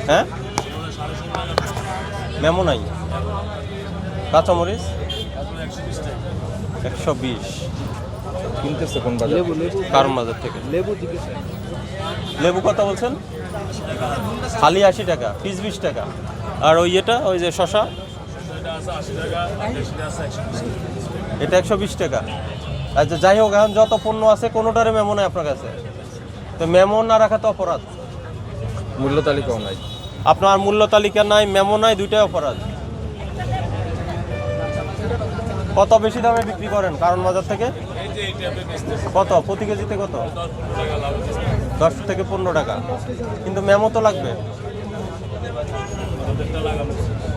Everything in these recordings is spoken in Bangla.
হ্যাঁ মেমো নাই। কাঁচামরিচ 120 কিনতেছে কোন বাজার? কারণ বাজার থেকে। লেবু কত বলছেন? খালি 80 টাকা, পিস 20 টাকা। আর ওই এটা ওই যে শশা এটা 120 টাকা। আচ্ছা যাই হোক, এখন যত পণ্য আছে কোনোটারে মেমো নাই আপনার কাছে, তো মেমো না রাখা তো অপরাধ। মূল্য তালিকাও নাই আপনার, মূল্য তালিকা নাই, মেমো নাই, দুইটাই অপরাধ। কত বেশি দামে বিক্রি করেন কারণ বাজার থেকে? কত প্রতি কেজিতে? কত? 10 থেকে 15 টাকা। কিন্তু মেমো তো লাগবে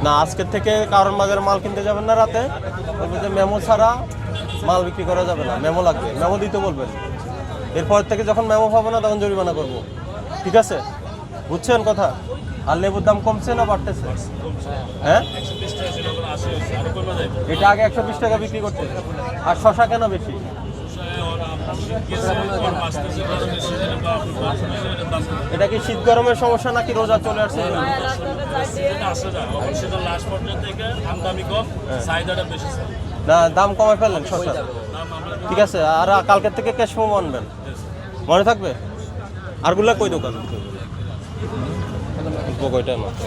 না। আজকের থেকে কারণ বাজারে মাল কিনতে যাবেন না, রাতে বলবেন যে মেমো ছাড়া মাল বিক্রি করা যাবে না, মেমো লাগবে, মেমো দিতে বলবেন। এরপর থেকে যখন মেমো পাবো না তখন জরিমানা করবো, ঠিক আছে? বুঝছেন কথা? আর লেবুর দাম কমছে না বাড়তেছে? হ্যাঁ, এটা আগে 120 টাকা বিক্রি করতে। আর শশা কেন বেশি? এটা কি শীত গরমের সমস্যা নাকি রোজা চলে আসছে? না, দাম কমে ফেললেন শশা, ঠিক আছে। আর কালকের থেকে ক্যাশ মোমো আনবেন, মনে থাকবে। আরগুলা কই দোকান? কয়টা মাত্র